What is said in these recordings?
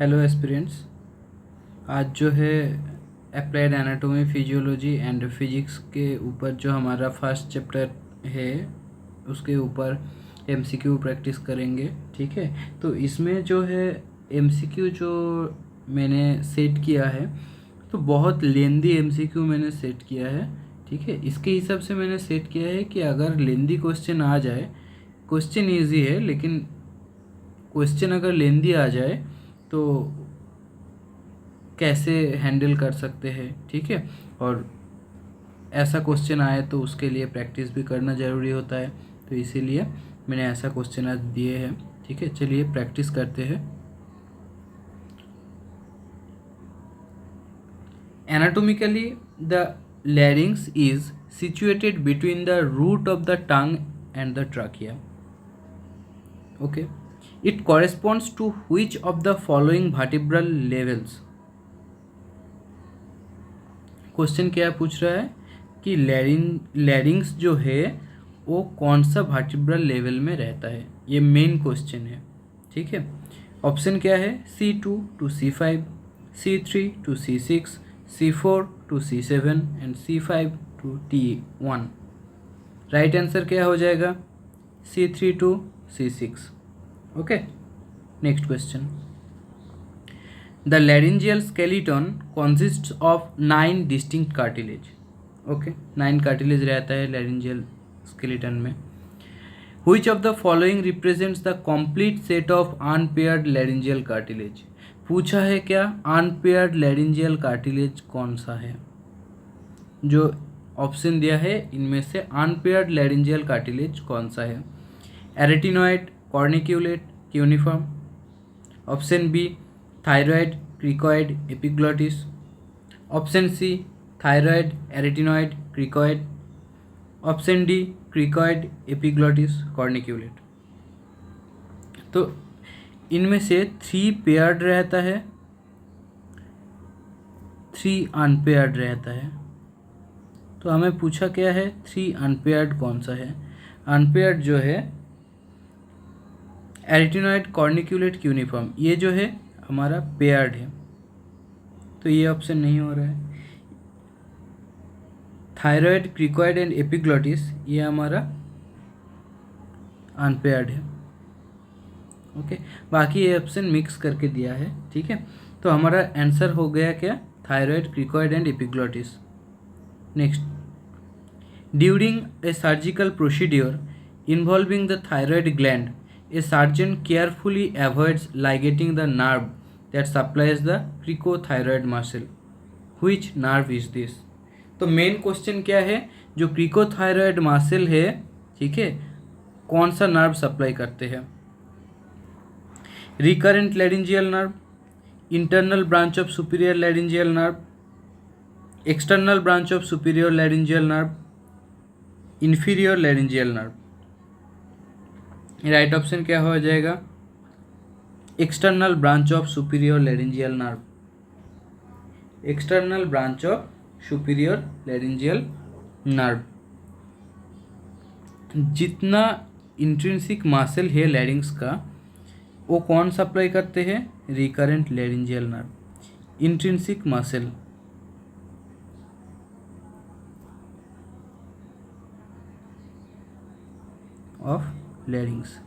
Hello aspirants. आज जो है applied anatomy physiology and physics के ऊपर जो हमारा फर्स्ट चैप्टर है उसके ऊपर एमसीक्यू प्रैक्टिस करेंगे। ठीक है, तो इसमें जो है एमसीक्यू जो मैंने सेट किया है तो बहुत लेंदी एमसीक्यू मैंने सेट किया है। ठीक है, इसके हिसाब से मैंने सेट किया है कि अगर लेंदी क्वेश्चन आ जाए, क्वेश्चन इजी है लेकिन क्वेश्चन अगर लेंदी आ जाए तो कैसे हैंडल कर सकते हैं। ठीक है, और ऐसा क्वेश्चन आए तो उसके लिए प्रैक्टिस भी करना ज़रूरी होता है, तो इसीलिए मैंने ऐसा क्वेश्चन आज दिए हैं। ठीक है, चलिए प्रैक्टिस करते हैं। Anatomically the larynx is situated between the root of the tongue and the trachea. Okay, it corresponds to which of the following vertebral levels. Question क्या पूछ रहा है कि लैरिंग्स जो है वो कौन सा वर्टिब्रल लेवल में रहता है, ये मेन क्वेश्चन है। ठीक है, ऑप्शन क्या है C2 to C5, C3 to C6, C4 to C7 and C5 to T1। Right answer क्या हो जाएगा C3 to C6। Okay, next question. The laryngeal skeleton consists of 9 distinct cartilage. Okay, 9 cartilage रहता है laryngeal skeleton में. Which of the following represents the complete set of unpaired laryngeal cartilage? पूछा है क्या unpaired laryngeal cartilage कौन सा है? जो ऑप्शन दिया है इनमें से unpaired laryngeal cartilage कौन सा है? Arytenoid, corniculate, cuneiform. Option B thyroid, cricoid, epiglottis. Option C thyroid, arytenoid, cricoid. Option D cricoid, epiglottis, corniculate. तो इनमें से 3 पेयर्ड रहता है, 3 अनपेयर्ड रहता है। तो हमें पूछा क्या है 3 अनपेयर्ड कौन सा है? अनपेयर्ड जो है एरिटिनॉइड, कॉर्निक्यूलेट, क्यूनिफॉर्म, ये जो है हमारा पेयर्ड है, तो ये ऑप्शन नहीं हो रहा है। थायराइड, क्रिकॉइड एंड एपिग्लॉटिस ये हमारा अनपेयर्ड है। ओके, बाकी ये ऑप्शन मिक्स करके दिया है। ठीक है, तो हमारा आंसर हो गया क्या thyroid, cricoid and epiglottis. Next, during a surgical procedure involving the thyroid gland a surgeon carefully avoids ligating the nerve that supplies the cricothyroid muscle. Which nerve is this? तो मेन क्वेश्चन क्या है, जो क्रिकोथायरॉयड muscle है, ठीक है, कौन सा nerve supply करते हैं? Recurrent laryngeal nerve, internal branch of superior laryngeal nerve, external branch of superior laryngeal nerve, inferior laryngeal nerve. Right option क्या हो जाएगा external branch of superior laryngeal nerve. External branch of superior laryngeal nerve. जितना intrinsic muscle है लैरिंग्स का वो कौन supply करते हैं? Recurrent laryngeal nerve. Intrinsic muscle of लैरिंग्स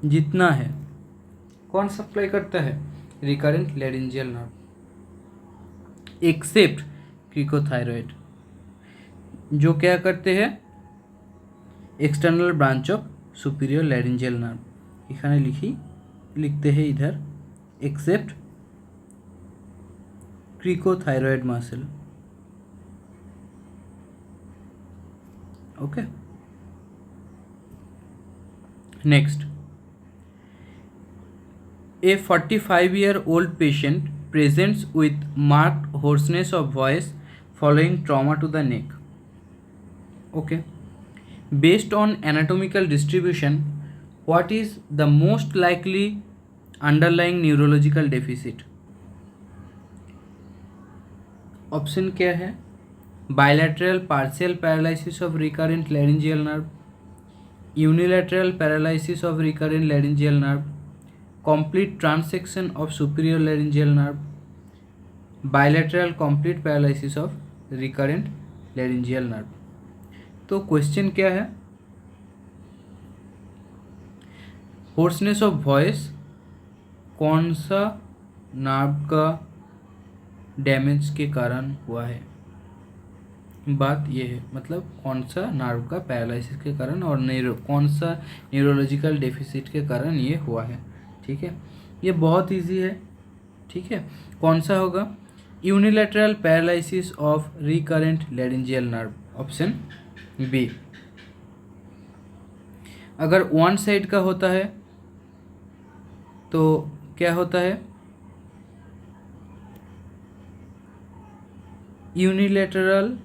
जितना है कौन सप्लाई करता है? रिकरेंट लैरिंजियल नर्व, एक्सेप्ट क्रिकोथायरॉयड जो क्या करते हैं external branch of superior laryngeal nerve. इखाने लिखते हैं इधर except cricothyroid muscle. Okay, next, a 45-year-old patient presents with marked hoarseness of voice following trauma to the neck. Okay, based on anatomical distribution, what is the most likely underlying neurological deficit? Option क्या है bilateral partial paralysis of recurrent laryngeal nerve, unilateral paralysis of recurrent laryngeal nerve, complete transection of superior laryngeal nerve, bilateral complete paralysis of recurrent laryngeal nerve. तो question क्या है, hoarseness of voice कौन सा nerve का damage के कारण हुआ है, बात ये है, मतलब कौन सा नर्व का पैरालिसिस के कारण और कौन सा न्यूरोलॉजिकल डेफिसिट के कारण ये हुआ है। ठीक है, ये बहुत इजी है। ठीक है, कौन सा होगा, unilateral paralysis of recurrent laryngeal nerve, option B. अगर वन साइड का होता है तो क्या होता है, यूनिलैटरल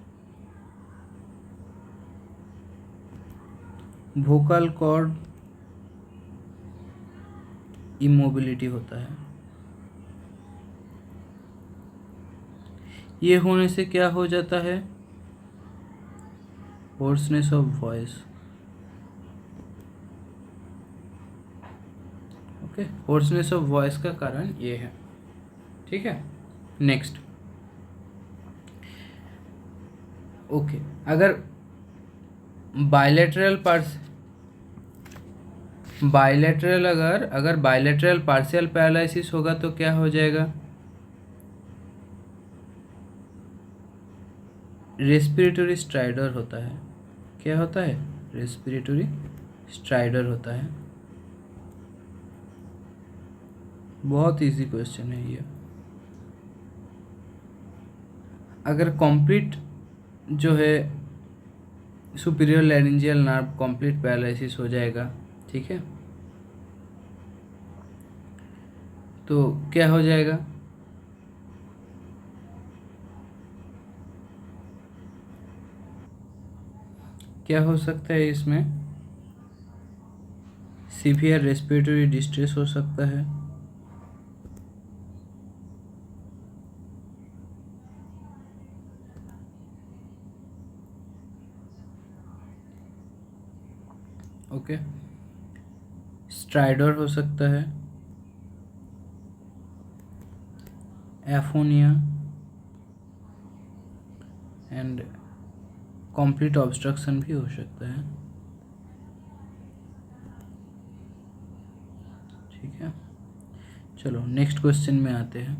वोकल कॉर्ड इमोबिलिटी होता है। ये होने से क्या हो जाता है, hoarseness of voice. Okay, hoarseness of voice का कारण ये है। ठीक है, नेक्स्ट। ओके, अगर बायलैटरल पार्शियल पैरालिसिस होगा तो क्या हो जाएगा, रेस्पिरेटरी स्ट्राइडर होता है। क्या होता है, रेस्पिरेटरी स्ट्राइडर होता है। बहुत इजी क्वेश्चन है ये। अगर कंप्लीट जो है superior laryngeal nerve complete paralysis हो जाएगा, ठीक है, तो क्या हो जाएगा, क्या हो सकता है इसमें, सीवियर रेस्पिरेटरी डिस्ट्रेस हो सकता है। ओके, स्ट्राइडर हो सकता है, एफोनिया एंड कंप्लीट ऑब्स्ट्रक्शन भी हो सकता है। ठीक है, चलो नेक्स्ट क्वेश्चन में आते हैं।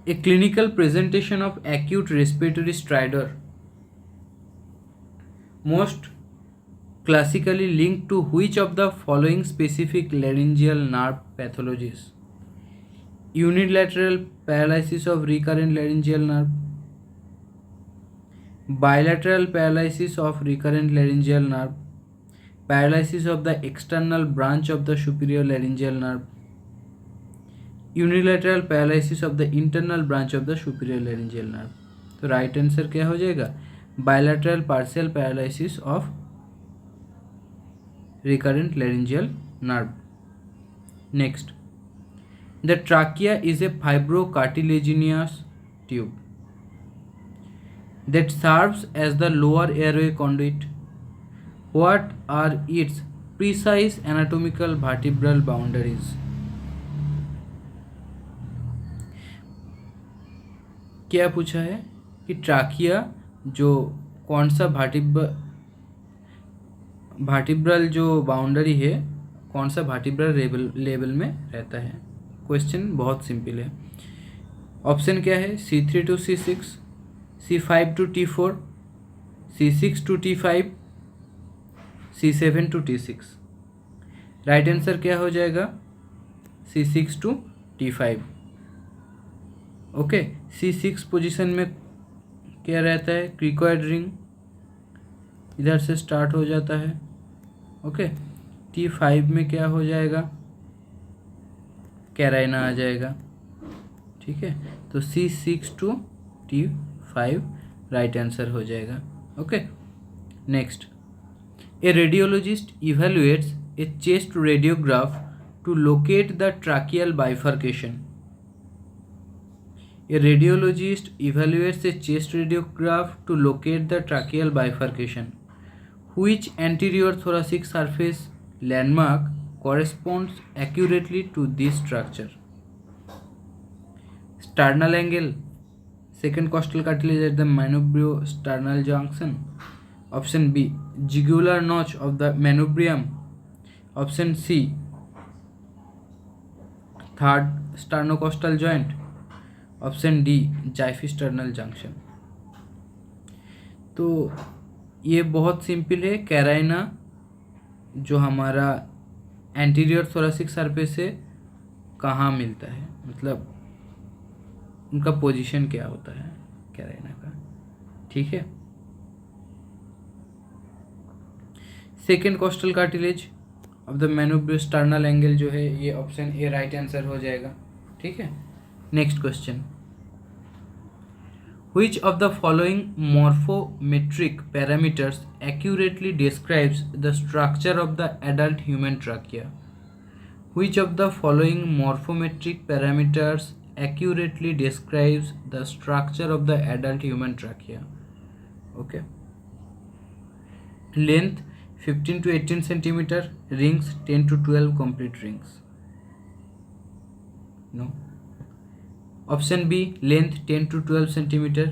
A clinical presentation of acute respiratory strider most classically linked to which of the following specific laryngeal nerve pathologies? Unilateral paralysis of recurrent laryngeal nerve, bilateral paralysis of recurrent laryngeal nerve, paralysis of the external branch of the superior laryngeal nerve, unilateral paralysis of the internal branch of the superior laryngeal nerve। तो right answer क्या हो जाएगा, bilateral partial paralysis of recurrent laryngeal nerve। Next, the trachea is a fibrocartilaginous tube that serves as the lower airway conduit. What are its precise anatomical vertebral boundaries? क्या पूछा है कि trachea जो कौन सा वर्टिब्रल जो बाउंड्री है, कौन सा वर्टिब्रल लेवल में रहता है। क्वेश्चन बहुत सिंपल है। ऑप्शन क्या है, C3 to C6, C5 to T4, C6 to T5, C7 to T6। Right answer क्या हो जाएगा, C6 to T5। Okay, C6 position में क्या रहता है, क्रिकॉइड रिंग इधर से स्टार्ट हो जाता है। ओके, T5 में क्या हो जाएगा, कैराइना आ जाएगा। ठीक है, तो C6 to T5 right answer हो जाएगा। Okay, next, a radiologist evaluates a chest radiograph to locate the tracheal bifurcation. A radiologist evaluates a chest radiograph to locate the tracheal bifurcation. Which anterior thoracic surface landmark corresponds accurately to this structure? Sternal angle, second costal cartilage at the manubrium-sternal junction. Option B, jugular notch of the manubrium. Option C, third sternocostal joint. Option D, xiphisternal junction. तो ये बहुत simple है। कैराइना जो हमारा anterior thoracic surface से कहाँ मिलता है, मतलब उनका पोजीशन क्या होता है कैराइना का, ठीक है। Second costal cartilage of the manubriosternal angle जो है ये ऑप्शन ए राइट आंसर हो जाएगा, ठीक है। Next question, which of the following morphometric parameters accurately describes the structure of the adult human trachea? Which of the following morphometric parameters accurately describes the structure of the adult human trachea? Okay. Length 15 to 18 centimeter, rings 10 to 12 complete rings. No. Option B, length 10 to 12 centimeter,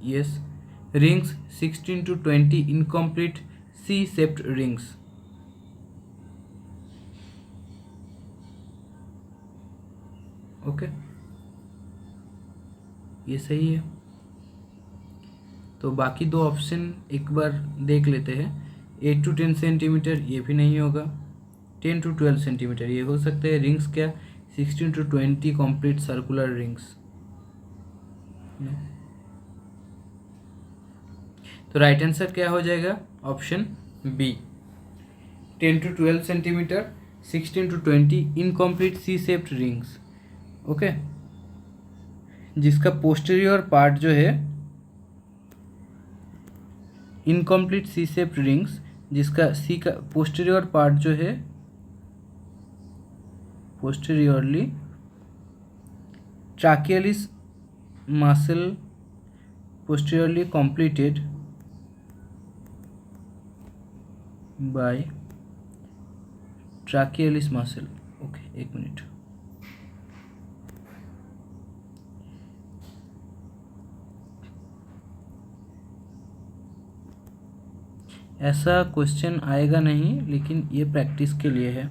yes. Rings 16 to 20 incomplete C-shaped rings. Okay, ये सही है। तो बाकी दो option एक बार देख लेते हैं। 8 to 10 सेंटीमीटर ये भी नहीं होगा, 10 to 12 सेंटीमीटर ये हो सकता है। रिंग्स क्या, 16 to 20 complete circular rings। तो राइट आंसर क्या हो जाएगा, option B, 10 to 12 centimetre, 16 to 20 incomplete C shaped rings. Okay, जिसका पोस्टीरियर पार्ट जो है इनकम्प्लीट सी शेप्ड रिंग्स, जिसका सी का पोस्टीरियर पार्ट जो है posteriorly trachealis muscle posteriorly completed by trachealis muscle। Okay, एक मिनट। ऐसा क्वेश्चन आएगा नहीं, लेकिन ये प्रैक्टिस के लिए है।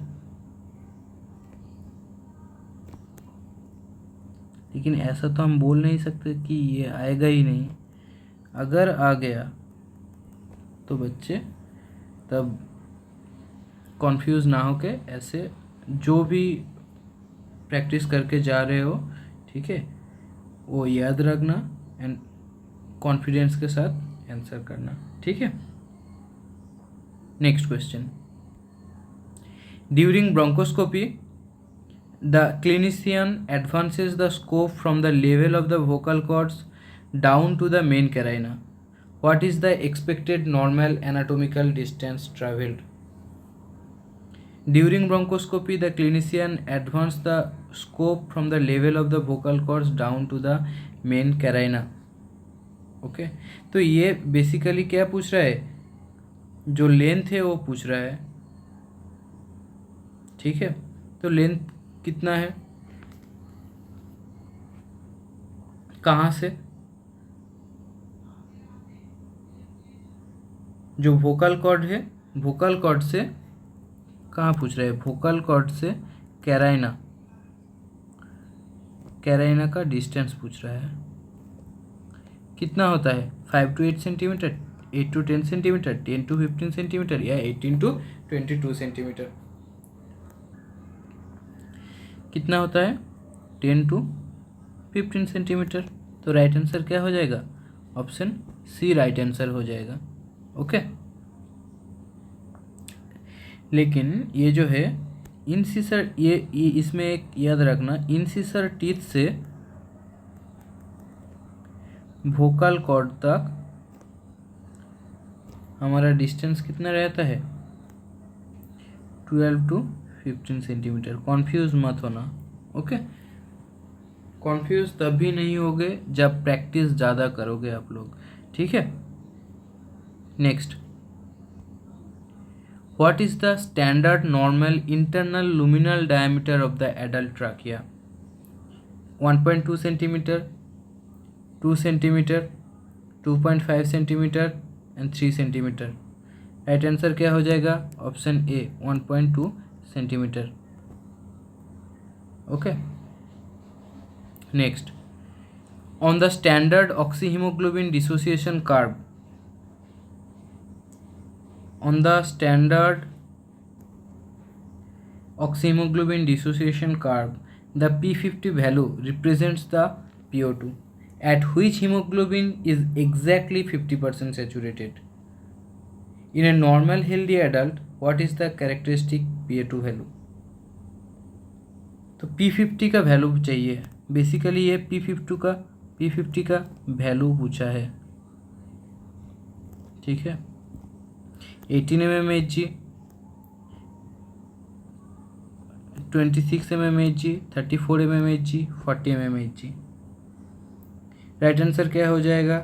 लेकिन ऐसा तो हम बोल नहीं सकते कि ये आएगा ही नहीं। अगर आ गया तो बच्चे तब कॉन्फ्यूज़ ना होके ऐसे जो भी प्रैक्टिस करके जा रहे हो, ठीक है, वो याद रखना एंड कॉन्फिडेंस के साथ आंसर करना, ठीक है। Next question, during bronchoscopy the clinician advances the scope from the level of the vocal cords down to the main carina. What is the expected normal anatomical distance traveled? During bronchoscopy, the clinician advances the scope from the level of the vocal cords down to the main carina. Okay, तो ये basically क्या पूछ रहा है, जो length है वो पूछ रहा है, ठीक है। तो लेंथ कितना है, कहाँ से, जो वोकल कॉर्ड है, वोकल कॉर्ड से कहाँ पूछ रहा है, वोकल कॉर्ड से कैराइना, कैराइना का डिस्टेंस पूछ रहा है। कितना होता है, 5 to 8 centimetre, 8 to 10 centimetre, 10 to 15 centimetre या 18 to 22 सेंटीमीटर। कितना होता है, 10 to 15 सेंटीमीटर। तो राइट आंसर क्या हो जाएगा, ऑप्शन सी राइट आंसर हो जाएगा। ओके, लेकिन ये जो है इनसिसर, ये इसमें एक याद रखना, इनसिसर टीथ से वोकल कॉर्ड तक हमारा डिस्टेंस कितना रहता है, 12 to 15 सेंटीमीटर। कॉन्फ्यूज मत होना, ओके। कॉन्फ्यूज तभी नहीं होगे जब प्रैक्टिस ज़्यादा करोगे आप लोग, ठीक है। Next, What is the standard normal internal luminal diameter of the adult trachea? 1.2 centimeter, 2 centimeter, 2.5 centimeter and 3 centimeter. Right answer क्या हो जाएगा? Option A 1.2 centimetre. Okay. Next, on the standard oxyhemoglobin dissociation curve, on the standard oxyhemoglobin dissociation curve, the P50 value represents the PO2 at which hemoglobin is exactly 50% saturated. In a normal healthy adult, what is the characteristic PA2 value? तो P50 का value चाहिए. Basically ये P50 का value पूछा है. ठीक है. 18 mmHg, 26 mmHg, 34 mmHg, 40 mmHg. Right answer क्या हो जाएगा?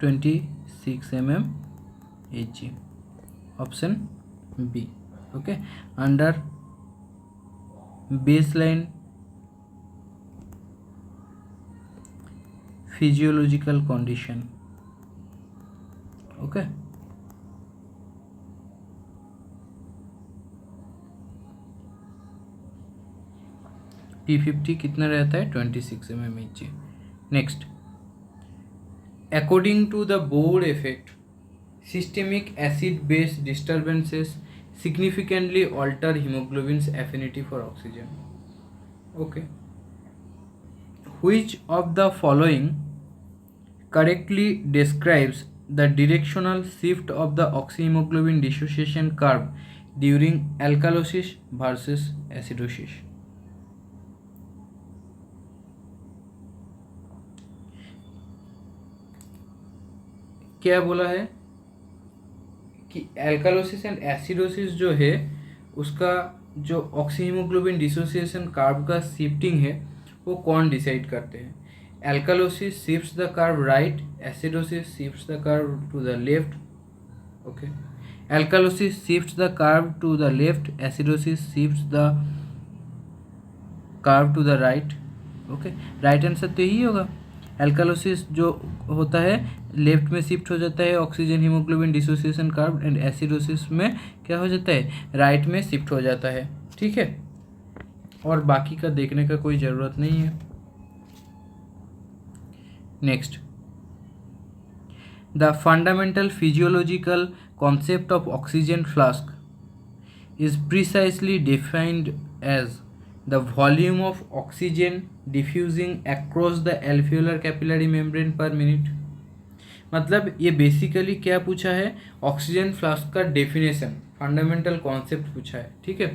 Twenty 6 mmHg. Option B. Okay. Under baseline physiological condition. Okay. P50 कितना रहता है? 26 mmHg. Next, according to the Bohr effect, systemic acid base disturbances significantly alter hemoglobin's affinity for oxygen. Okay. Which of the following correctly describes the directional shift of the oxyhemoglobin dissociation curve during alkalosis versus acidosis? क्या बोला है कि एल्कालोसिस and acidosis जो है उसका जो oxyhaemoglobin dissociation curve का shifting है वो कौन डिसाइड करते हैं? Alkalosis shifts the curve right, acidosis shifts the curve to the left. Okay. Alkalosis shifts the curve to the left, acidosis shifts the curve to the right. Okay. Right answer तो यही होगा. एल्कालोसिस जो होता है left में shift हो जाता है oxygen haemoglobin dissociation curve, and acidosis में क्या हो जाता है? राइट में शिफ्ट हो जाता है. ठीक है. और बाकी का देखने का कोई ज़रूरत नहीं है. Next, the fundamental physiological concept of oxygen flask is precisely defined as the volume of oxygen diffusing across the alveolar capillary membrane per minute. मतलब ये बेसिकली क्या पूछा है? ऑक्सीजन फ्लास्क का डेफिनेशन, फंडामेंटल कॉन्सेप्ट पूछा है. ठीक है.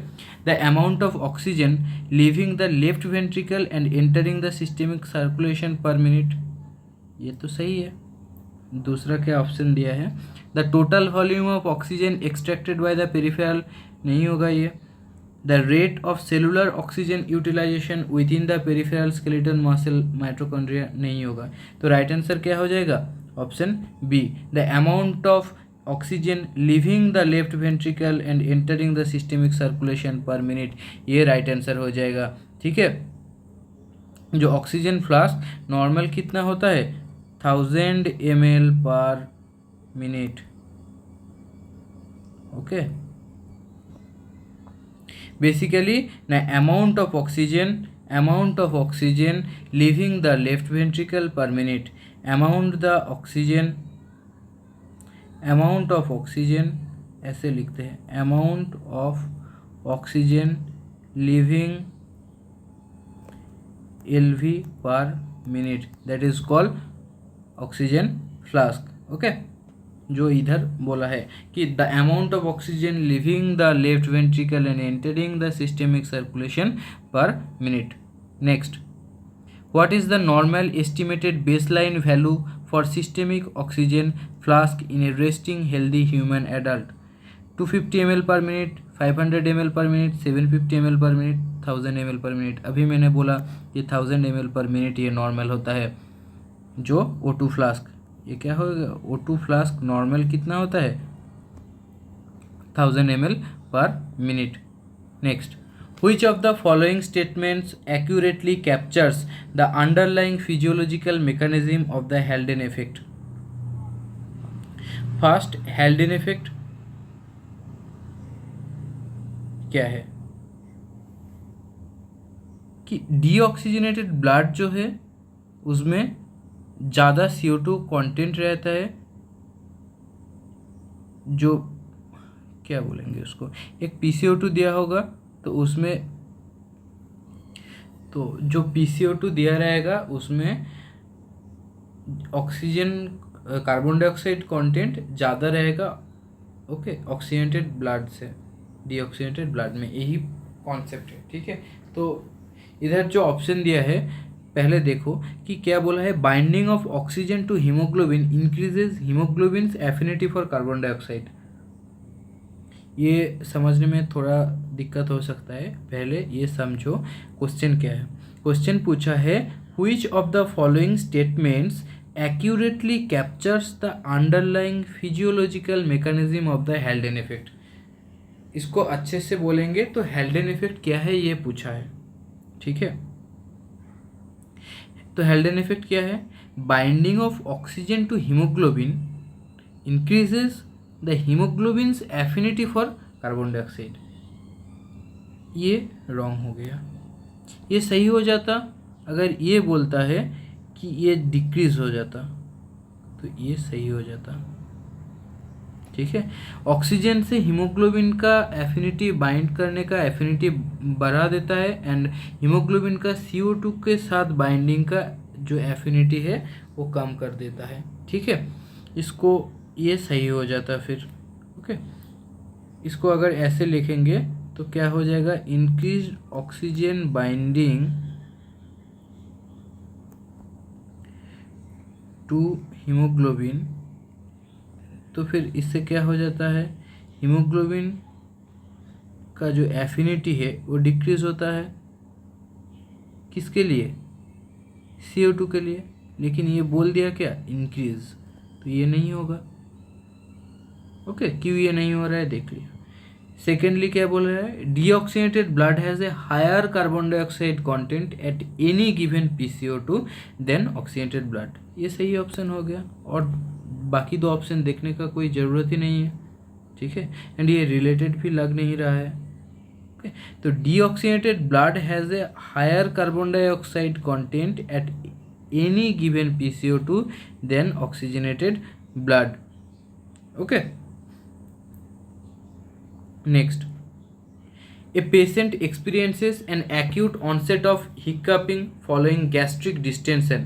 The amount of oxygen leaving the left ventricle and entering the systemic circulation per minute. ये तो सही है. दूसरा क्या ऑप्शन दिया है? The total volume of oxygen extracted by the peripheral. नहीं होगा ये. The rate of cellular oxygen utilization within the peripheral skeleton muscle mitochondria. नहीं होगा. तो राइट आंसर क्या हो जाएगा? Option B. The amount of oxygen living the left ventricle and entering the systemic circulation per minute. ये right answer हो जाएगा. ठीक है. जो ऑक्सीजन फ्लास्क नॉर्मल कितना होता है? 1000 ml पर minute. Okay. Basically the amount of oxygen leaving the left ventricle per minute, amount of oxygen ऐसे लिखते हैं, amount of oxygen leaving LV per minute, that is called oxygen flask. okay. जो इधर बोला है कि the amount of oxygen living the left ventricle and entering the systemic circulation per minute. Next, what is the normal estimated baseline value for systemic oxygen flask in A resting healthy human adult? 250 ml पर minute, 500 ml पर minute, 750 ml पर minute, 1000 ml पर minute. अभी मैंने बोला ये 1000 ml पर minute ये नॉर्मल होता है. जो O2 फ्लास्क, ये क्या होगा, O2 फ्लास्क नॉर्मल कितना होता है 1000 ml पर minute. Next, which of the following statements accurately captures the underlying physiological mechanism of the Haldane effect? First, हेल्डेन effect क्या है कि डीऑक्सीजनेटेड ब्लड जो है उसमें ज़्यादा CO2 कंटेंट रहता है, जो क्या बोलेंगे उसको, एक PCO2 दिया होगा तो उसमें, तो जो PCO2 दिया रहेगा उसमें ऑक्सीजन कार्बन डाइऑक्साइड कंटेंट ज़्यादा रहेगा, ओके, ऑक्सीजनेटेड ब्लड से डीऑक्सीजनेटेड ब्लड में, यही कॉन्सेप्ट है, ठीक है। तो इधर जो ऑप्शन दिया है, पहले देखो कि क्या बोला है, binding of oxygen to haemoglobin increases haemoglobin affinity for carbon dioxide. ये समझने में थोड़ा दिक्कत हो सकता है, पहले ये समझो क्वेश्चन क्या है। क्वेश्चन पूछा है which of the following statements accurately captures the underlying physiological mechanism of the हेल्डेन effect. इसको अच्छे से बोलेंगे तो हेल्डेन इफेक्ट क्या है ये पूछा है, ठीक है। तो हेल्डेन इफेक्ट क्या है, binding of oxygen to haemoglobin increases the haemoglobin affinity for carbon dioxide. ये रॉन्ग हो गया, ये सही हो जाता अगर ये बोलता है कि ये डिक्रीज हो जाता, तो ये सही हो जाता, ठीक है। ऑक्सीजन से हीमोग्लोबिन का एफिनिटी बाइंड करने का एफिनिटी बढ़ा देता है एंड हीमोग्लोबिन का CO2 के साथ बाइंडिंग का जो एफिनिटी है वो कम कर देता है, ठीक है। इसको ये सही हो जाता फिर, ओके। इसको अगर ऐसे लिखेंगे तो क्या हो जाएगा, increase oxygen binding to haemoglobin, तो फिर इससे क्या हो जाता है, हीमोग्लोबिन का जो एफिनिटी है वो डिक्रीज होता है, किसके लिए, CO2 के लिए, लेकिन ये बोल दिया क्या, इंक्रीज, तो ये नहीं होगा, ओके। क्यों ये नहीं हो रहा है देख लिया। सेकेंडली क्या बोल रहा है, deoxygenated blood has a higher carbon dioxide content at any given PCO2 than oxygenated blood, ये सही ऑप्शन हो गया, और बाकी दो ऑप्शन देखने का कोई ज़रूरत ही नहीं है, ठीक है। एंड ये रिलेटेड भी लग नहीं रहा है, ओके। तो deoxygenated blood has a higher carbon dioxide content at any given PCO2 than oxygenated blood, okay. Next, a patient experiences an acute onset of hiccuping following gastric distension.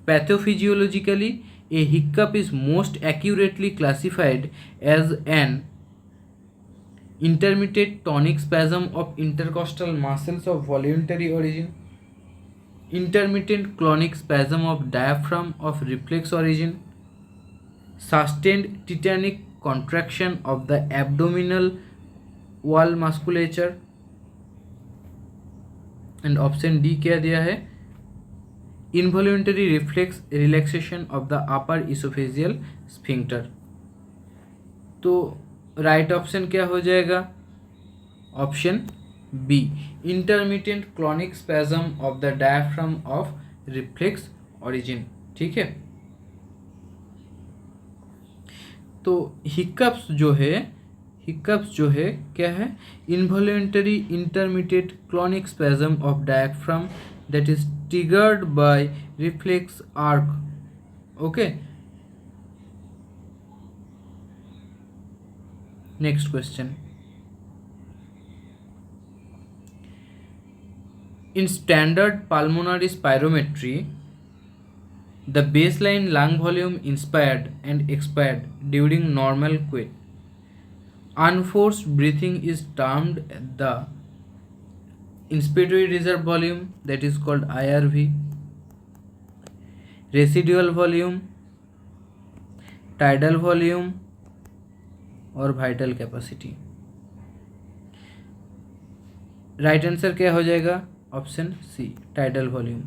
Pathophysiologically, a hiccup is most accurately classified as an intermittent tonic spasm of intercostal muscles of voluntary origin, intermittent clonic spasm of diaphragm of reflex origin, sustained tetanic contraction of the abdominal wall musculature, and option D क्या दिया है, involuntary reflex relaxation of the upper oesophageal sphincter. तो right option क्या हो जाएगा, option B, intermittent clonic spasm of the diaphragm of reflex origin, ठीक है। तो हिकअप्स जो है क्या है, involuntary intermediate clonic spasm of diaphragm that is triggered by reflex arc, okay. Next question, in standard pulmonary spirometry the baseline lung volume inspired and expired during normal quit. Unforced breathing is termed the inspiratory reserve volume, that is called IRV, residual volume, tidal volume और vital capacity. Right answer क्या हो जाएगा, option C, tidal volume.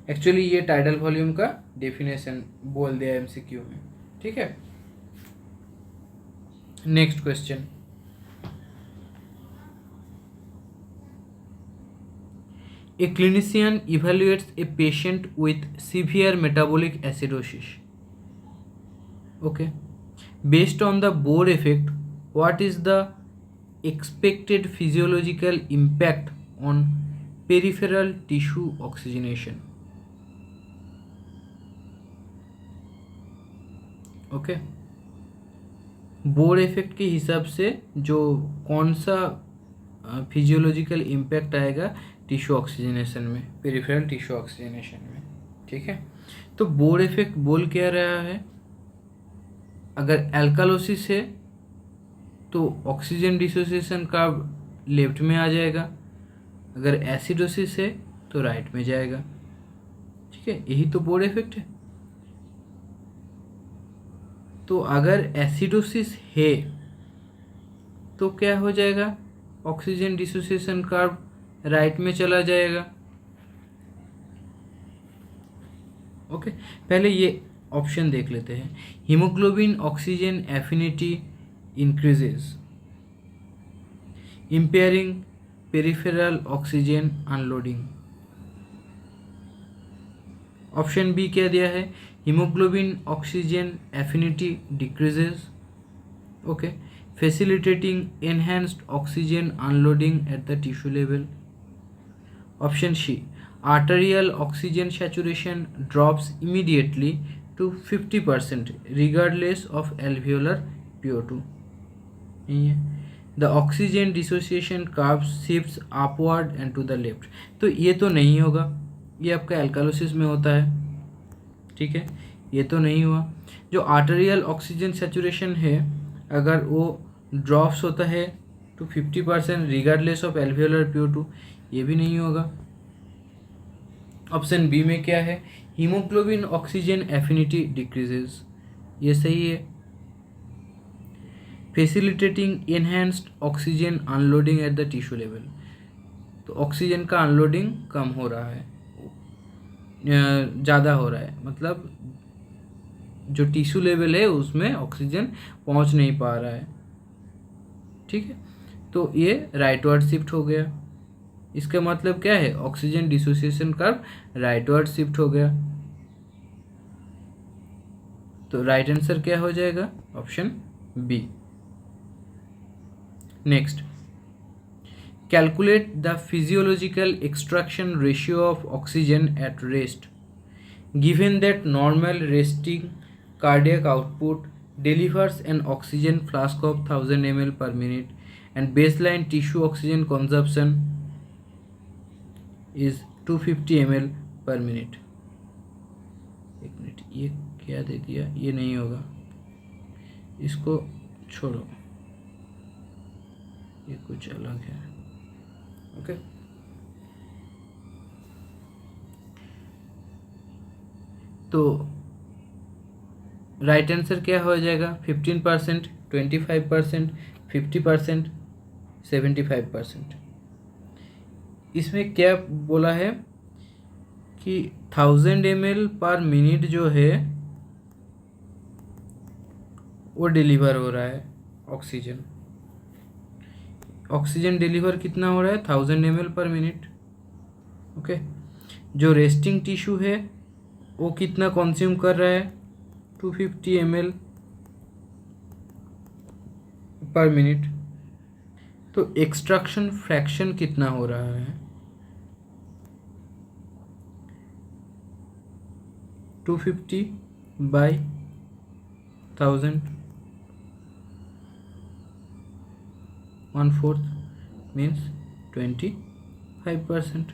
Actually ये tidal volume का definition बोल दिया MCQ में, ठीक है। Next question, a clinician evaluates a patient with severe metabolic acidosis, okay, based on the Bohr effect what is the expected physiological impact on peripheral tissue oxygenation, okay. Bohr effect के हिसाब से जो कौन सा physiological impact आएगा tissue oxygenation में, peripheral tissue oxygenation में, ठीक है। तो बोर इफेक्ट बोल क्या रहा है, अगर एल्कालोसिस है तो ऑक्सीजन डिसोसिएशन कर्व लेफ्ट में आ जाएगा, अगर एसिडोसिस है तो राइट में जाएगा, ठीक है। यही तो बोर इफेक्ट है। तो अगर एसिडोसिस है तो क्या हो जाएगा, ऑक्सीजन डिसोसिएशन कर्व राइट में चला जाएगा, ओके। पहले ये ऑप्शन देख लेते हैं। Haemoglobin oxygen affinity increases, impairing peripheral oxygen unloading। Option B क्या दिया है, haemoglobin oxygen affinity decreases, okay, facilitating enhanced oxygen unloading at the tissue level. Option C, arterial oxygen saturation drops immediately to 50% regardless of alveolar PO2, नहीं है। The oxygen dissociation curve shifts upward and to the left, तो ये तो नहीं होगा, ये आपका एल्कालोसिस में होता है, ठीक है, ये तो नहीं हुआ। जो आर्टेरियल ऑक्सीजन सैचुरेशन है अगर वो ड्रॉप्स होता है to 50% regardless of alveolar PO2, ये भी नहीं होगा। ऑप्शन बी में क्या है, हीमोग्लोबिन ऑक्सीजन एफिनिटी डिक्रीजेस, ये सही है। Facilitating enhanced oxygen unloading at the tissue level, तो ऑक्सीजन का अनलोडिंग कम हो रहा है, ज़्यादा हो रहा है, मतलब जो टिश्यू लेवल है उसमें ऑक्सीजन पहुंच नहीं पा रहा है, ठीक है। तो ये राइटवर्ड शिफ्ट हो गया, इसका मतलब क्या है, oxygen dissociation curve rightward shift हो गया। तो राइट आंसर क्या हो जाएगा, option B. Next, calculate the physiological extraction ratio of oxygen at rest given that normal resting cardiac output delivers an oxygen flask of 1000 ml per minute and baseline tissue oxygen consumption is 250 ml per minute। एक minute, ये क्या दे दिया, ये नहीं होगा, इसको छोड़ो, ये कुछ अलग है, ओके। तो राइट आंसर क्या हो जाएगा, 15%, 25%, 50%, 75%। इसमें क्या बोला है कि 1000 ml पर मिनट जो है वो डिलीवर हो रहा है ऑक्सीजन। ऑक्सीजन डिलीवर कितना हो रहा है, 1000 ml पर मिनट, ओके। जो रेस्टिंग टिश्यू है वो कितना कंज्यूम कर रहा है, 250 ml पर मिनट। तो एक्सट्रैक्शन फ्रैक्शन कितना हो रहा है, 250 बाई 1000, 1/4 मीन्स 25%।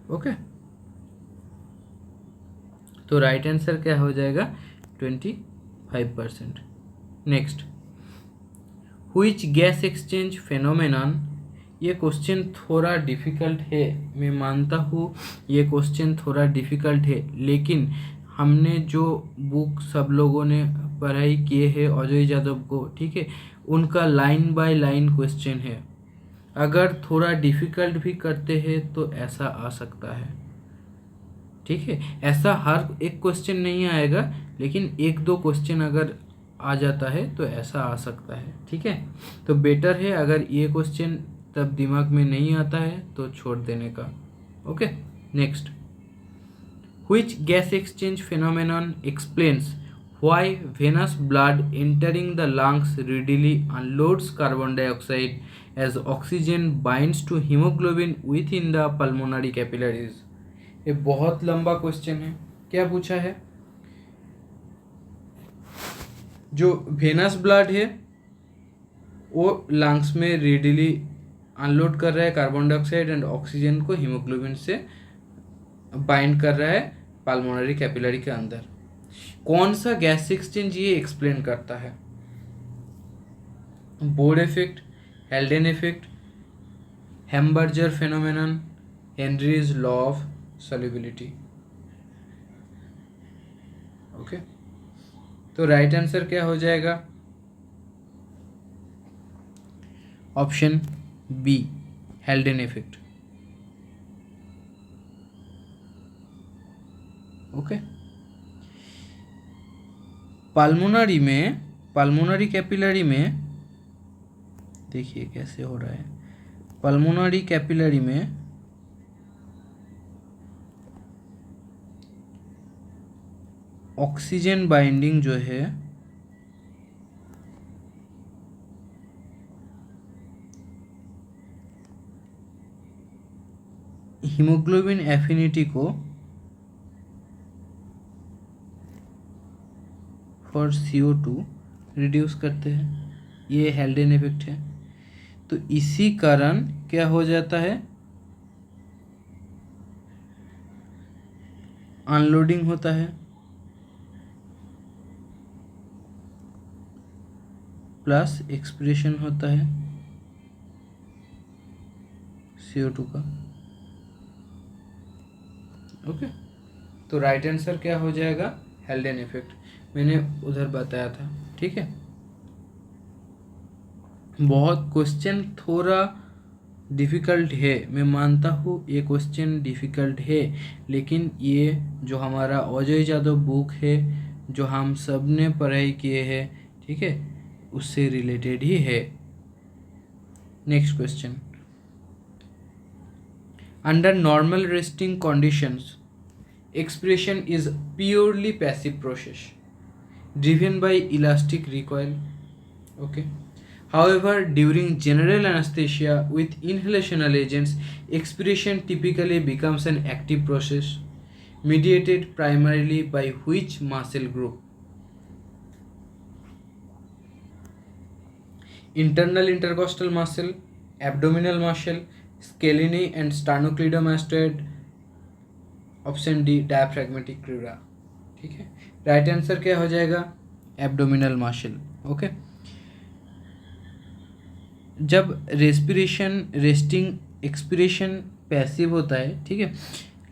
ओके, तो राइट आंसर क्या हो जाएगा, 25%। Next, which gas exchange phenomenon, ये क्वेश्चन थोड़ा डिफ़िकल्ट है, मैं मानता हूँ ये क्वेश्चन थोड़ा डिफ़िकल्ट है, लेकिन हमने जो बुक सब लोगों ने पढ़ाई किए हैं अजय यादव को, ठीक है, उनका लाइन बाय लाइन क्वेश्चन है, अगर थोड़ा डिफ़िकल्ट भी करते हैं तो ऐसा आ सकता है, ठीक है। ऐसा हर एक क्वेश्चन नहीं आएगा, लेकिन एक दो क्वेश्चन अगर आ जाता है तो ऐसा आ सकता है, ठीक है। तो बेटर है अगर ये क्वेश्चन तब दिमाग में नहीं आता है तो छोड़ देने का। Okay, next, which gas exchange phenomenon explains why venous blood entering the lungs readily unloads carbon dioxide as oxygen binds to hemoglobin within the pulmonary capillaries? ये बहुत लंबा क्वेश्चन है। क्या पूछा है? जो वेनस ब्लड है वो लंग्स में रेडिली अनलोड कर रहा है कार्बन डाइऑक्साइड एंड ऑक्सीजन को हीमोग्लोबिन से बाइंड कर रहा है पल्मोनरी कैपिलरी के अंदर। कौन सा गैस एक्सचेंज ये एक्सप्लेन करता है? Bohr effect, Haldane effect, Hamburger phenomenon, Henry's law of solubility. Okay, तो राइट आंसर क्या हो जाएगा? Option B, Haldane effect. Okay, pulmonary capillary में देखिए कैसे हो रहा है। पल्मोनरी कैपिलरी में ऑक्सीजन बाइंडिंग जो है हीमोग्लोबिन एफिनिटी को फॉर CO2 रिड्यूस करते हैं। ये हेल्डेन इफेक्ट है। तो इसी कारण क्या हो जाता है? अनलोडिंग होता है प्लस एक्सप्रेशन होता है CO2 का। ओके, तो राइट आंसर क्या हो जाएगा? हेल्डेन इफेक्ट। मैंने उधर बताया था, ठीक है। बहुत क्वेश्चन थोड़ा डिफ़िकल्ट है, मैं मानता हूँ ये क्वेश्चन डिफ़िकल्ट है, लेकिन ये जो हमारा अजय यादव बुक है जो हम सब ने पढ़ाई किए हैं, ठीक है, उससे रिलेटेड ही है। Next question, under normal resting conditions expression is purely passive process driven by elastic recoil. Okay, however during general anesthesia with inhalational agents, expiration typically becomes an active process mediated primarily by which muscle group? Internal intercostal muscle, abdominal muscle, scalene and sternocleidomastoid, option D diaphragmatic क्रीड़ा, ठीक है। Right answer क्या हो जाएगा? Abdominal muscle. Okay, जब resting expiration passive होता है, ठीक है,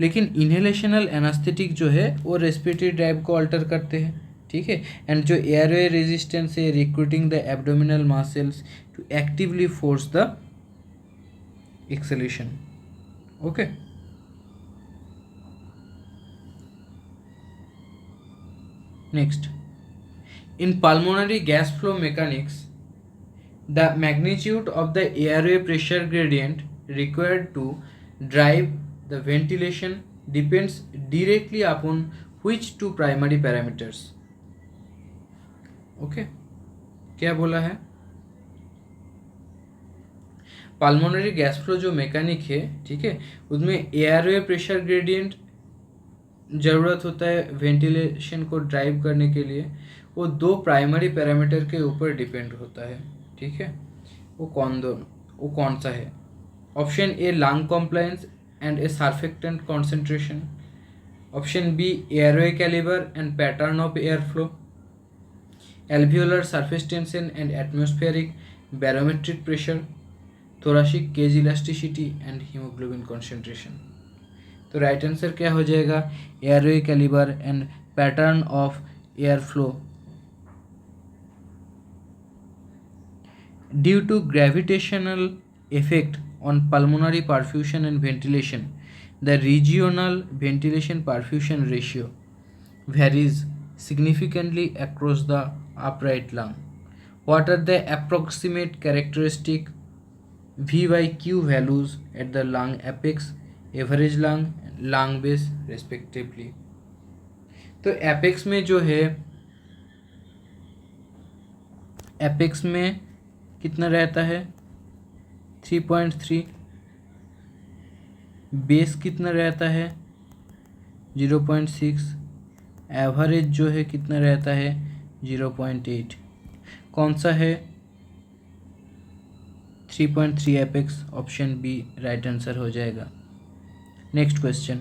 लेकिन इनहेलेशनल एनास्थेटिक जो है वो रेस्पिरेटरी ड्राइव को अल्टर करते हैं, ठीक है, एंड जो एयरवे रेजिस्टेंस है recruiting the abdominal muscles to actively force the exhalation. Okay, next, in pulmonary gas flow mechanics, the magnitude of the airway pressure gradient required to drive the ventilation depends directly upon which two primary parameters? Okay, क्या बोला है? Pulmonary gas flow जो mechanic है, ठीक है, उसमें airway pressure gradient ज़रूरत होता है वेंटिलेशन को ड्राइव करने के लिए। वो दो प्राइमरी पैरामीटर के ऊपर डिपेंड होता है, ठीक है। वो कौन सा है? Option A lung compliance and a surfactant concentration, option B airway calibre and pattern of air flow, alveolar surface tension and atmospheric barometric pressure, thoracic cage elasticity and haemoglobin concentration. तो right answer क्या हो जाएगा? Airway calibre and pattern of air flow. Due to gravitational effect on pulmonary perfusion and ventilation, the regional ventilation perfusion ratio varies significantly across the upright lung. What are the approximate characteristic V by Q values at the lung apex, average lung, lung base respectively? तो apex में जो है, apex में कितना रहता है 3.3, base कितना रहता है 0.6, एवरेज जो है कितना रहता है 0.8। कौन सा है 3.3 apex, option B right answer हो जाएगा। Next question,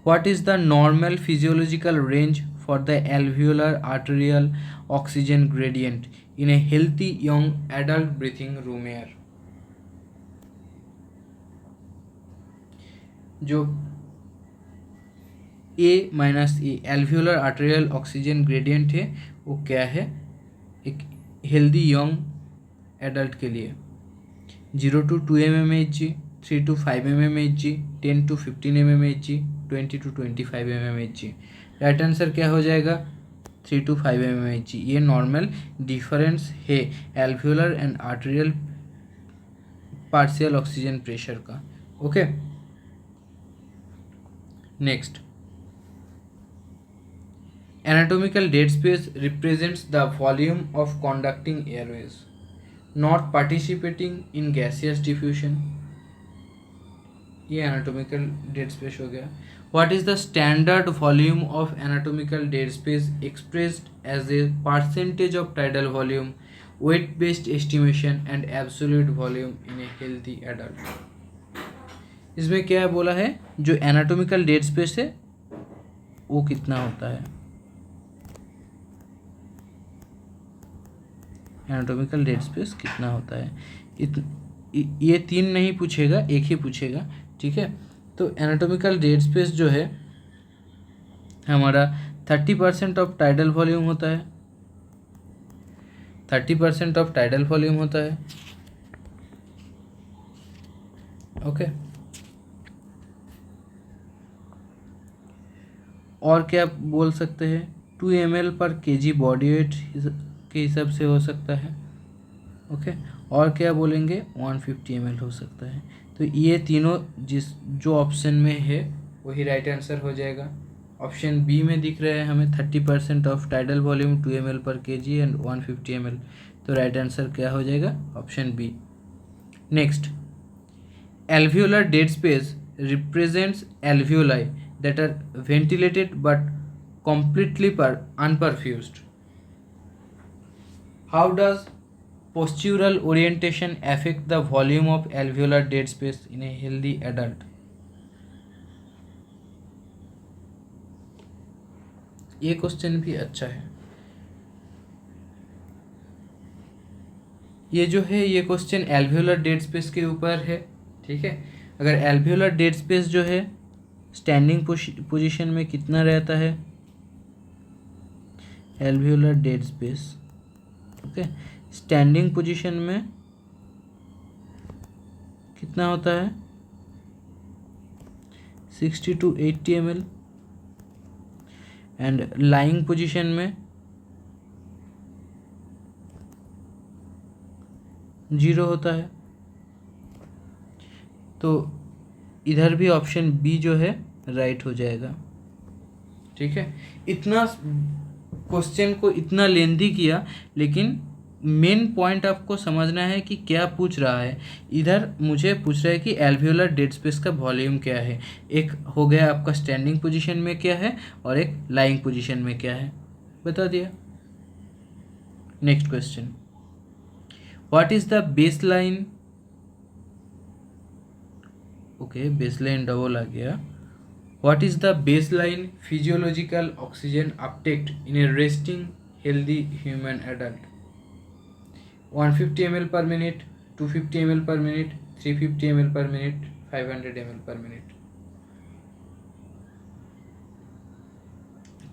what is the normal physiological range for the alveolar arterial oxygen gradient in a healthy young adult breathing room air? जो A minus A alveolar arterial oxygen gradient है वो क्या है एक healthy young adult के लिए? 0 to 2 mmHg, 3 to 5 mmHg, 10 to 15 mmHg, 20 to 25 mmHg। Right answer क्या हो जाएगा 3 to 5 mmHg। ये नॉर्मल डिफरेंस है alveolar and arterial partial oxygen pressure का। Okay, next, anatomical dead space represents the volume of conducting airways not participating in gaseous diffusion। ये anatomical dead space हो गया। What is the standard volume of anatomical dead space expressed as a percentage of tidal volume, weight based estimation and absolute volume in a healthy adult? इसमें क्या बोला है, जो anatomical dead space है वो कितना होता है? एनाटॉमिकल डेड स्पेस कितना होता है? ये 3 नहीं पूछेगा, एक ही पूछेगा, ठीक है। तो एनाटॉमिकल डेड स्पेस जो है हमारा 30% ऑफ टाइडल वॉल्यूम होता है, 30% ऑफ टाइडल वॉल्यूम होता है। ओके, और क्या बोल सकते हैं 2 ml पर kg बॉडी वेट के हिसाब से हो सकता है। ओके, और क्या बोलेंगे 150 ml हो सकता है। तो ये तीनों जो ऑप्शन में है वही राइट आंसर हो जाएगा। ऑप्शन बी में दिख रहा है हमें 30% ऑफ टाइडल वॉल्यूम 2 ml पर kg एंड 150 ml, तो राइट आंसर क्या हो जाएगा option B. Next, alveolar dead space represents alveoli that are ventilated but completely unperfused। How does postural orientation affect the volume of alveolar dead space in a healthy adult? ये question भी अच्छा है। ये जो है ये क्वेश्चन एल्वियोलर डेड स्पेस के ऊपर है, ठीक है। अगर एल्वियोलर डेड स्पेस जो है स्टैंडिंग पोजीशन में कितना रहता है, alveolar dead space, okay, standing position में कितना होता है 60 to 80 ml and lying position में 0 होता है। तो इधर भी ऑप्शन बी जो है राइट हो जाएगा, ठीक है। इतना क्वेश्चन को इतना लेंथी किया, लेकिन मेन पॉइंट आपको समझना है कि क्या पूछ रहा है। इधर मुझे पूछ रहा है कि एल्वियोलर डेड स्पेस का वॉल्यूम क्या है। एक हो गया आपका स्टैंडिंग पोजीशन में क्या है और एक लाइंग पोजीशन में क्या है, बता दिया। Next question, what is the base line, okay baseline double आ गया। What is the baseline physiological oxygen uptake in a resting healthy human adult? 150 ml per minute, 250 ml per minute, 350 ml per minute, 500 ml per minute।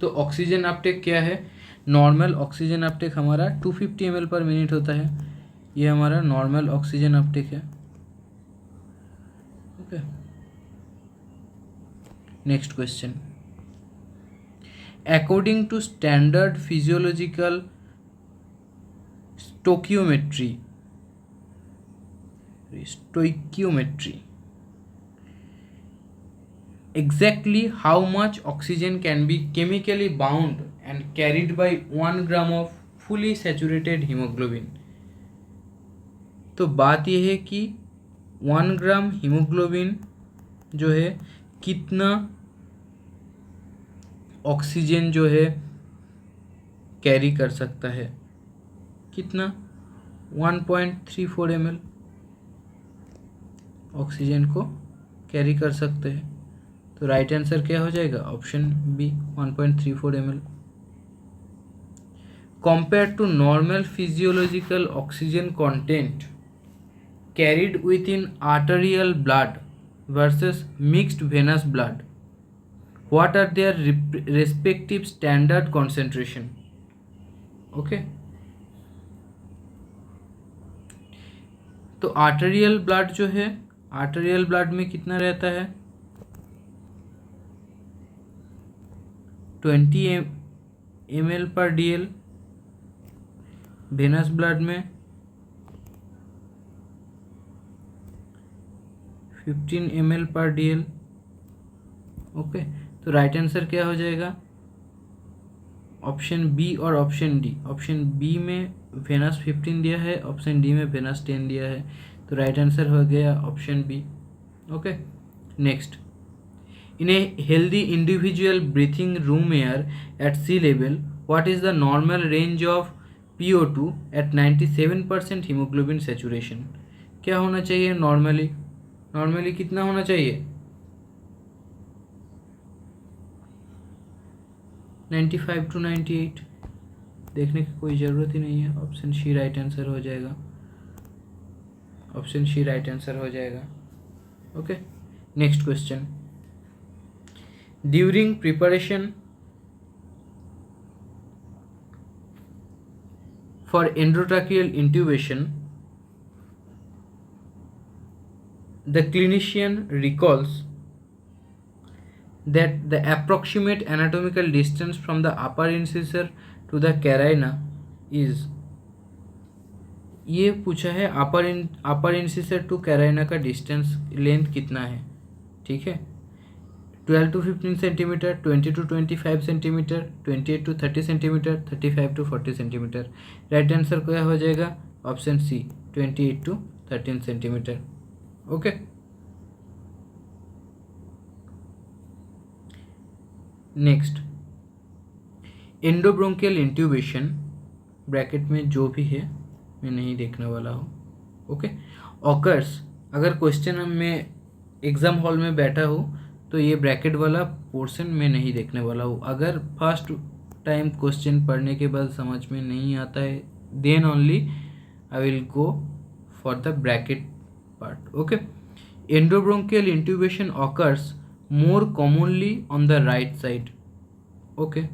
तो oxygen Uptake क्या है, normal oxygen Uptake हमारा 250 ml पर minute होता है। ये हमारा normal oxygen uptake है। Okay, next question. According to standard physiological stoichiometry, exactly how much oxygen can be chemically bound and carried by 1 gram of fully saturated hemoglobin? तो बात यह है कि 1 ग्राम हीमोग्लोबिन जो है कितना ऑक्सीजन जो है कैरी कर सकता है, कितना 1.34 ml ऑक्सीजन को कैरी कर सकते हैं। तो राइट आंसर क्या हो जाएगा? Option B 1.34 ml। Compare to normal physiological oxygen content carried within arterial blood versus mixed venous blood, what are their respective standard concentration? Okay, तो आर्टेरियल ब्लड जो है, आर्टेरियल ब्लड में कितना रहता है? 20 ml पर DL, वेनस ब्लड में 15 ml पर DL। ओके, तो राइट आंसर क्या हो जाएगा? ऑप्शन बी और ऑप्शन डी। ऑप्शन बी में वेनस 15 दिया है, ऑप्शन डी में वेनस 10 दिया है, तो राइट आंसर हो गया option B. Okay, next. In a healthy individual breathing room air at sea level, what is the normal range of PO2 at 97% haemoglobin saturation? क्या होना चाहिए नॉर्मली? नॉर्मली कितना होना चाहिए? 95 to 98। देखने की कोई ज़रूरत ही नहीं है, ऑप्शन सी राइट आंसर हो जाएगा, ऑप्शन सी राइट आंसर हो जाएगा। Okay, next question. During preparation for endotracheal intubation, the clinician recalls that the approximate anatomical distance from the upper incisor to the carina is, ये पूछा है अपर इंसिसर to कैराइना का distance length कितना है। ठीक है, 12 to 15 centimetre, 20 to 25 centimetre, 28 to 30 centimetre, 35 to 40 centimetre. Right answer क्या हो जाएगा? Option C 28 to 13 centimetre. Okay, next. Endobronchial intubation, bracket में जो भी है मैं नहीं देखने वाला हूँ। ओके, ऑकर्स, अगर क्वेश्चन मैं एग्ज़ाम हॉल में बैठा हूँ तो ये ब्रैकेट वाला पोर्शन मैं नहीं देखने वाला हूँ। अगर फर्स्ट टाइम क्वेश्चन पढ़ने के बाद समझ में नहीं आता है, then only I will go for the bracket part. Okay, endobronchial intubation occurs more commonly on the right side. Okay,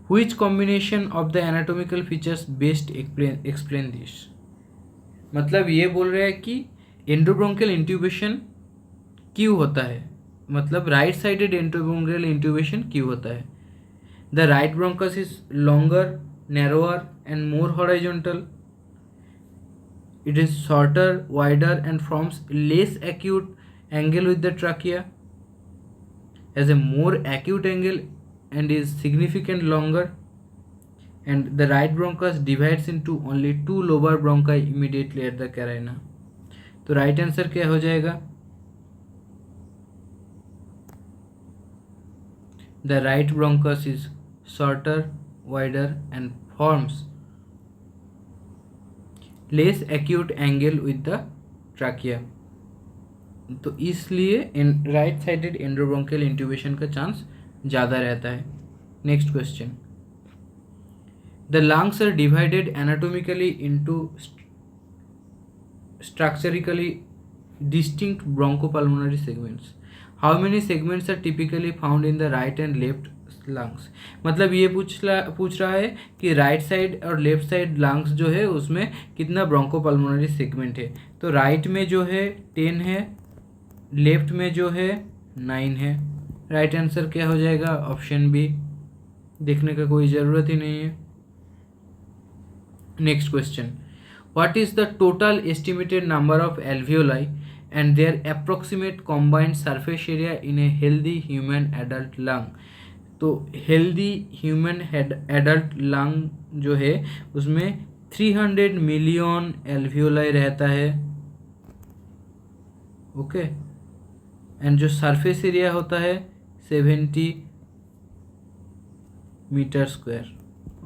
which combination of the anatomical features best explain this? मतलब ये बोल रहा है कि एंडोब्रोंकियल इंट्यूबेशन क्यों होता है, मतलब राइट साइडेड एंडोब्रोंकियल इंट्यूबेशन क्यों होता है? The right bronchus is longer, narrower and more horizontal. It is shorter, wider and forms less acute angle with the trachea, has a more acute angle and is significantly longer, and the right bronchus divides into only 2 lower bronchi immediately at the carina. तो right answer क्या हो जाएगा? The right bronchus is shorter, wider and forms less acute angle with the trachea, तो इसलिए right sided endobronchial intubation का chance ज़्यादा रहता है। Next question. The lungs are divided anatomically into structurally distinct bronchopulmonary segments. How many segments are typically found in the right and left lungs, मतलब ये पूछ रहा है कि राइट साइड और लेफ्ट साइड लंग्स जो है उसमें कितना ब्रोंकोपल्मोनरी सेगमेंट है। तो राइट में जो है 10 है, लेफ्ट में जो है 9 है। राइट आंसर क्या हो जाएगा? Option B. देखने का कोई ज़रूरत ही नहीं है। Next question, what is the total estimated number of alveoli and their approximate combined surface area in a healthy human adult lung? तो हेल्दी ह्यूमन एडल्ट लंग जो है उसमें 300 मिलियन एल्वियोलाई रहता है। ओके, एंड जो सरफेस एरिया होता है 70 metre square.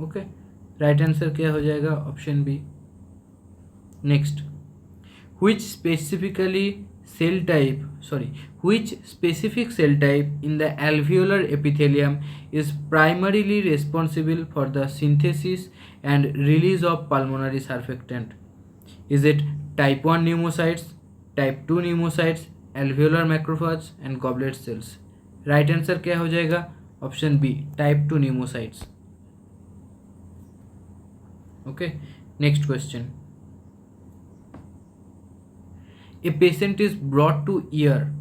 Okay, right answer क्या हो जाएगा? Option B. Next, which specific cell type in the alveolar epithelium is primarily responsible for the synthesis and release of pulmonary surfactant? Is it type 1 pneumocytes, type 2 pneumocytes, alveolar macrophages and goblet cells? Right answer क्या हो जाएगा? Option B, type 2 pneumocytes. Okay, next question. A patient is brought to ER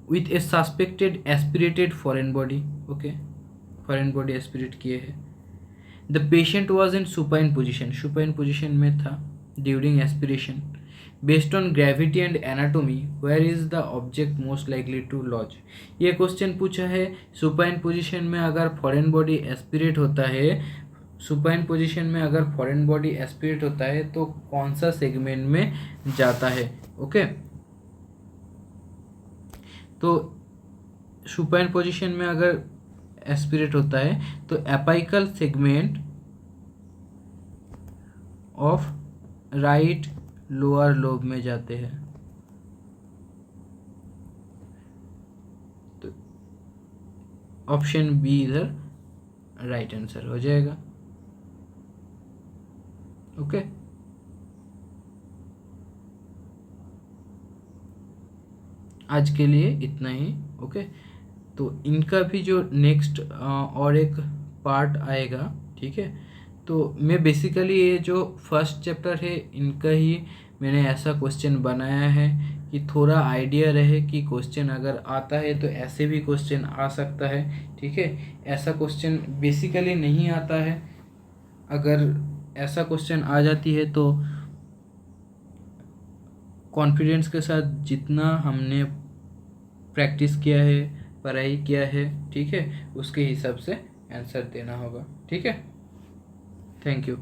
with a suspected aspirated foreign body. Okay, foreign body aspirate किए है. The patient was in supine position में था during aspiration. Based on gravity and anatomy, where is the object most likely to lodge? ये question पूछा है supine position में अगर foreign body aspirate होता है, सुपाइन पोजीशन में अगर फॉरेन बॉडी एस्पिरेट होता है तो कौन सा सेगमेंट में जाता है? ओके, तो सुपाइन पोजीशन में अगर एस्पिरेट होता है तो apical segment of right lower lobe में जाते हैं। तो ऑप्शन बी इधर राइट आंसर हो जाएगा। ओके, आज के लिए इतना ही। ओके, तो इनका भी जो नेक्स्ट और एक पार्ट आएगा, ठीक है। तो मैं बेसिकली ये जो फर्स्ट चैप्टर है इनका ही मैंने ऐसा क्वेश्चन बनाया है कि थोड़ा आइडिया रहे कि क्वेश्चन अगर आता है तो ऐसे भी क्वेश्चन आ सकता है, ठीक है। ऐसा क्वेश्चन बेसिकली नहीं आता है, अगर ऐसा क्वेश्चन आ जाती है तो कॉन्फिडेंस के साथ जितना हमने प्रैक्टिस किया है, पढ़ाई किया है, ठीक है, उसके हिसाब से आंसर देना होगा, ठीक है। Thank you.